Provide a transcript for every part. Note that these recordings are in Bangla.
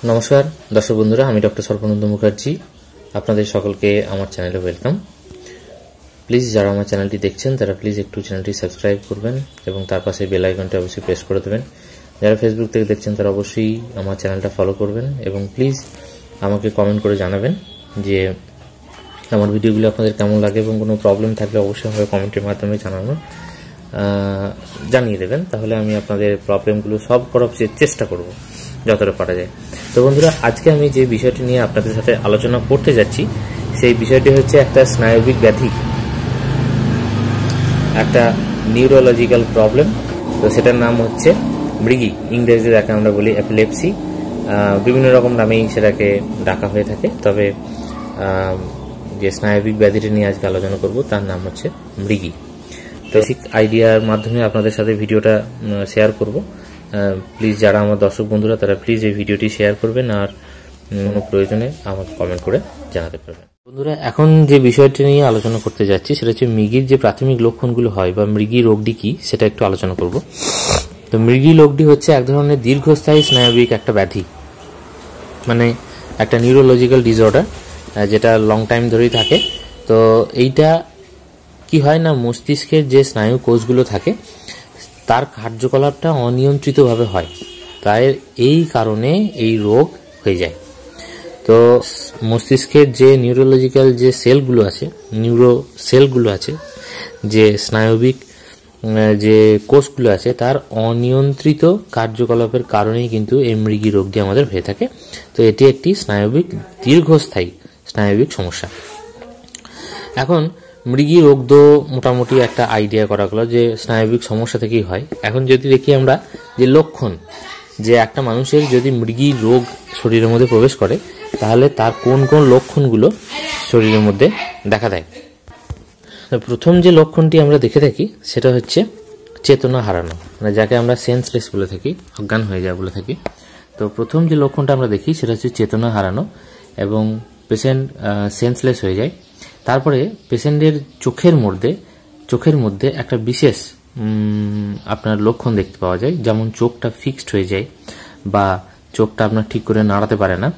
নমস্কার দর্শক বন্ধুরা, আমি ডক্টর সর্বানন্দ মুখার্জি। আপনাদের সকলকে আমার চ্যানেলে ওয়েলকাম। প্লিজ যারা আমার চ্যানেলটি দেখছেন তারা প্লিজ একটু চ্যানেলটি সাবস্ক্রাইব করবেন এবং তার পাশে বেল আইকনটা অবশ্যই প্রেস করে দেবেন। যারা ফেসবুক থেকে দেখছেন তারা অবশ্যই আমার চ্যানেলটা ফলো করবেন এবং প্লিজ আমাকে কমেন্ট করে জানাবেন যে আমার ভিডিওগুলো আপনাদের কেমন লাগে এবং কোনো প্রবলেম থাকলে অবশ্যই আমাকে কমেন্টের মাধ্যমে জানিয়ে দেবেন। তাহলে আমি আপনাদের প্রবলেমগুলো সলভ করার চেষ্টা করব যতটা পারা যায়। তো বন্ধুরা, আজকে আমি যে বিষয়টি নিয়ে আপনাদের সাথে আলোচনা করতে যাচ্ছি সেই বিষয়টি হচ্ছে একটা স্নায়বিক ব্যাধি, একটা নিউরোলজিক্যাল প্রবলেম। তো সেটার নাম হচ্ছে মৃগী, ইংরেজিতে যাকে আমরা বলি এপিলেপসি। বিভিন্ন রকম নামেই সেটাকে ডাকা হয়ে থাকে, তবে যে স্নায়বিক ব্যাধিটি নিয়ে আজকে আলোচনা করব তার নাম হচ্ছে মৃগী। তো বেসিক আইডিয়ার মাধ্যমে আপনাদের সাথে ভিডিওটা শেয়ার করব। প্লিজ যারা আমার দর্শক বন্ধুরা তারা প্লিজ এই ভিডিওটি শেয়ার করবেন আর কোনো প্রয়োজনে আমাকে কমেন্ট করে জানাতে পারবেন। বন্ধুরা, এখন যে বিষয়টি নিয়ে আলোচনা করতে যাচ্ছি সেটা হচ্ছে মৃগীর যে প্রাথমিক লক্ষণগুলো হয় বা মৃগী রোগটি কি সেটা একটু আলোচনা করব। তো মৃগী রোগটি হচ্ছে এক ধরনের দীর্ঘস্থায়ী স্নায়বিক একটা ব্যাধি, মানে একটা নিউরোলজিক্যাল ডিসঅর্ডার যেটা লং টাইম ধরেই থাকে। তো এইটা কি হয় না, মস্তিষ্কের যে স্নায়ু কোষগুলো থাকে তার কার্যকলাপটা অনিয়ন্ত্রিতভাবে হয়, তাই এই কারণে এই রোগ হয়ে যায়। তো মস্তিষ্কের যে নিউরোলজিক্যাল যে সেলগুলো আছে, যে স্নায়বিক যে কোষগুলো আছে তার অনিয়ন্ত্রিত কার্যকলাপের কারণেই কিন্তু এই মৃগী রোগটি আমাদের হয়ে থাকে। তো এটি একটি দীর্ঘস্থায়ী স্নায়বিক সমস্যা। এখন মৃগী রোগ তো মোটামুটি একটা আইডিয়া করা গেল যে স্নায়বিক সমস্যা থেকেই হয়। এখন যদি দেখি আমরা যে লক্ষণ, যে একটা মানুষের যদি মৃগী রোগ শরীরের মধ্যে প্রবেশ করে তাহলে তার কোন কোন লক্ষণগুলো শরীরের মধ্যে দেখা দেয়। প্রথম যে লক্ষণটি আমরা দেখে থাকি সেটা হচ্ছে চেতনা হারানো, মানে যাকে আমরা সেন্সলেস বলে থাকি, অজ্ঞান হয়ে যায় বলে থাকি। তো প্রথম যে লক্ষণটা আমরা দেখি সেটা হচ্ছে চেতনা হারানো এবং পেশেন্ট সেন্সলেস হয়ে যায়। তারপরে পেশেন্টের চোখের মধ্যে একটা বিশেষ আপনার লক্ষণ দেখতে পাওয়া যায়, যেমন চোখটা ফিক্সড হয়ে যায় বা চোখটা আপনার ঠিক করে নাড়াতে পারে না।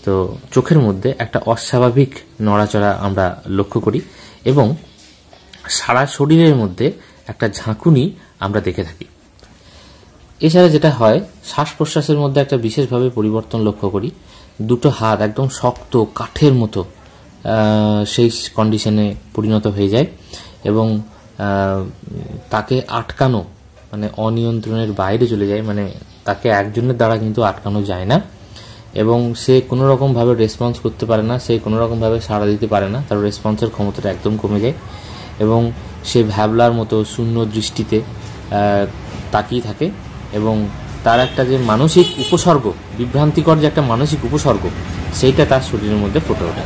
তো চোখের মধ্যে একটা অস্বাভাবিক নড়াচড়া আমরা লক্ষ্য করি এবং সারা শরীরের মধ্যে একটা ঝাঁকুনি আমরা দেখে থাকি। এছাড়া যেটা হয়, শ্বাস প্রশ্বাসের মধ্যে একটা বিশেষভাবে পরিবর্তন লক্ষ্য করি। দুটো হাত একদম শক্ত কাঠের মতো সেই কন্ডিশনে পরিণত হয়ে যায় এবং তাকে আটকানো মানে অনিয়ন্ত্রণের বাইরে চলে যায়, মানে তাকে একজনের দ্বারা কিন্তু আটকানো যায় না এবং সে কোনো রকমভাবে রেসপন্স করতে পারে না, সে কোনো রকমভাবে সাড়া দিতে পারে না, তার রেসপন্সের ক্ষমতাটা একদম কমে যায় এবং সে ভ্যাবলার মতো শূন্য দৃষ্টিতে তাকিয়ে থাকে এবং তার একটা যে মানসিক উপসর্গ, বিভ্রান্তিকর যে একটা মানসিক উপসর্গ, সেইটা তার শরীরের মধ্যে ফুটে ওঠে,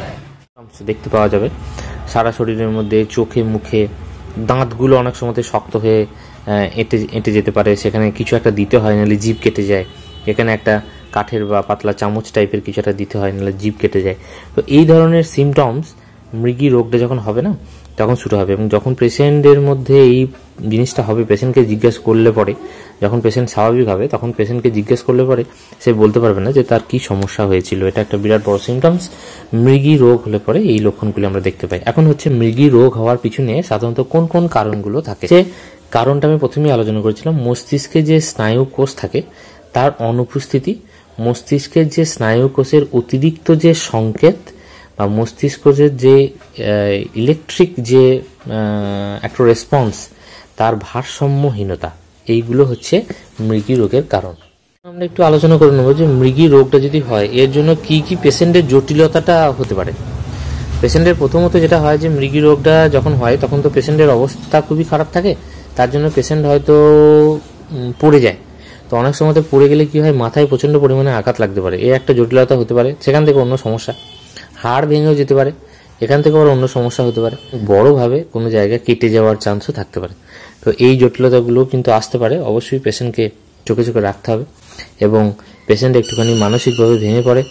দেখতে পাওয়া যাবে। সারা শরীরের মধ্যে চোখে মুখে দাঁতগুলো অনেক সময় শক্ত হয়ে এঁটে যেতে পারে, সেখানে কিছু একটা দিতে হয় নাহলে জিভ কেটে যায়। এখানে একটা কাঠের বা পাতলা চামচ টাইপের কিছু একটা দিতে হয় নাহলে জিভ কেটে যায়। তো এই ধরনের সিমটমস মৃগী রোগটা যখন হবে না তখন শুরু হবে এবং যখন পেশেন্টের মধ্যে এই জিনিসটা হবে, পেশেন্টকে জিজ্ঞেস করলে পরে, যখন পেশেন্ট স্বাভাবিক হবে তখন পেশেন্টকে জিজ্ঞেস করলে পরে সে বলতে পারবে না যে তার কি সমস্যা হয়েছিল। এটা একটা বিরাট বড় সিমটমস। মৃগী রোগ হলে পরে এই লক্ষণগুলো আমরা দেখতে পাই। এখন হচ্ছে মৃগী রোগ হওয়ার পিছনে সাধারণত কোন কোন কারণগুলো থাকে। যে কারণটা আমি প্রথমেই আলোচনা করেছিলাম, মস্তিষ্কে যে স্নায়ু কোষ থাকে তার অনুপস্থিতি, মস্তিষ্কের যে স্নায়ু কোষের অতিরিক্ত যে সংকেত বা মস্তিষ্কের যে ইলেকট্রিক যে একটা রেসপন্স, তার ভারসাম্যহীনতা, এইগুলো হচ্ছে মৃগী রোগের কারণ। আমরা একটু আলোচনা করে নেব যে মৃগী রোগটা যদি হয় এর জন্য কি কি পেশেন্টের জটিলতাটা হতে পারে। পেশেন্টের প্রথমত যেটা হয় যে মৃগী রোগটা যখন হয় তখন তো পেশেন্টের অবস্থা খুবই খারাপ থাকে, তার জন্য পেশেন্ট হয়তো পড়ে যায়। তো অনেক সময় পড়ে গেলে কি হয়, মাথায় প্রচন্ড পরিমাণে আঘাত লাগতে পারে, এই একটা জটিলতা হতে পারে। সেখান থেকে অন্য সমস্যা, হাড় ভেঙেও যেতে পারে, এখান থেকে আবার অন্য সমস্যা হতে পারে, বড়ভাবে কোনো জায়গায় কেটে যাওয়ার চান্সও থাকতে পারে। তো এই জটিলতাগুলো কিন্তু আসতে পারে। অবশ্যই পেশেন্টকে চোখে চোখে রাখতে হবে এবং পেশেন্ট একটুখানি মানসিকভাবে ভেঙে পড়ে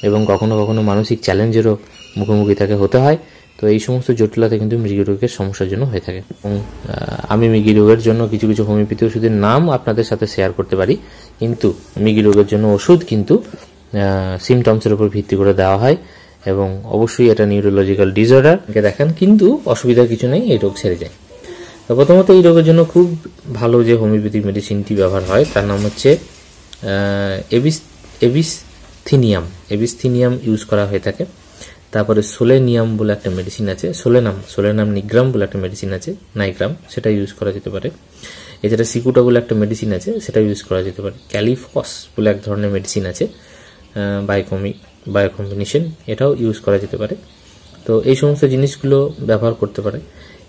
এবং কখনো কখনো মানসিক চ্যালেঞ্জেরও মুখোমুখি তাকে হতে হয়। তো এই সমস্ত জটিলতা কিন্তু মৃগী রোগের সমস্যার জন্য হয়ে থাকে। এবং আমি মৃগী রোগের জন্য কিছু কিছু হোমিওপ্যাথি ওষুধের নাম আপনাদের সাথে শেয়ার করতে পারি, কিন্তু মৃগী রোগের জন্য ওষুধ কিন্তু সিমটমসের উপর ভিত্তি করে দেওয়া হয় এবং অবশ্যই এটা নিউরোলজিক্যাল ডিসঅর্ডার দেখান, কিন্তু অসুবিধার কিছু নেই, এই রোগ সেরে যায়। তো প্রথমত এই রোগের জন্য খুব ভালো যে হোমিওপ্যাথিক মেডিসিনটি ব্যবহার হয় তার নাম হচ্ছে এবিসথিনিয়াম ইউজ করা হয়ে থাকে। তারপরে সোলেনিয়াম বলে একটা মেডিসিন আছে, সোলেনাম নিগ্রাম বলে একটা মেডিসিন আছে, নাইগ্রাম, সেটা ইউজ করা যেতে পারে। এছাড়া সিকুটা বলে একটা মেডিসিন আছে, সেটা ইউজ করা যেতে পারে। ক্যালিফস বলে এক ধরনের মেডিসিন আছে, বায়োকম্বিনেশন, এটাও ইউজ করা যেতে পারে। তো এই সমস্ত জিনিসগুলো ব্যবহার করতে পারে।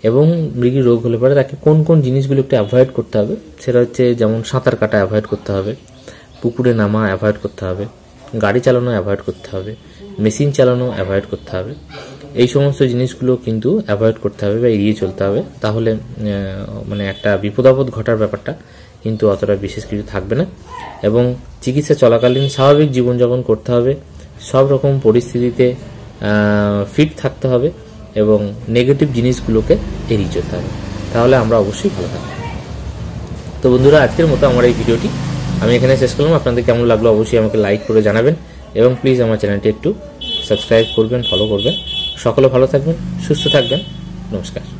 এবং মৃগী রোগ হলে পরে তাকে কোন কোন জিনিসগুলো একটু অ্যাভয়েড করতে হবে সেটা হচ্ছে, যেমন সাঁতার কাটা অ্যাভয়েড করতে হবে, পুকুরে নামা অ্যাভয়েড করতে হবে, গাড়ি চালানো অ্যাভয়েড করতে হবে, মেশিন চালানো অ্যাভয়েড করতে হবে। এই সমস্ত জিনিসগুলো কিন্তু অ্যাভয়েড করতে হবে বা এড়িয়ে চলতে হবে, তাহলে মানে একটা বিপদাপদ ঘটার ব্যাপারটা কিন্তু অতটা বিশেষ কিছু থাকবে না। এবং চিকিৎসা চলাকালীন স্বাভাবিক জীবনযাপন করতে হবে, সব রকম পরিস্থিতিতে ফিট থাকতে হবে এবং নেগেটিভ জিনিসগুলোকে এড়িয়ে চলতে হবে, তাহলে আমরা অবশ্যই ভালো থাকবো। তো বন্ধুরা, আজকের মতো আমার এই ভিডিওটি আমি এখানে শেষ করলাম। আপনাদের কেমন লাগলো অবশ্যই আমাকে লাইক করে জানাবেন এবং প্লিজ আমার চ্যানেলটি একটু সাবস্ক্রাইব করবেন, ফলো করবেন। সকলে ভালো থাকবেন, সুস্থ থাকবেন। নমস্কার।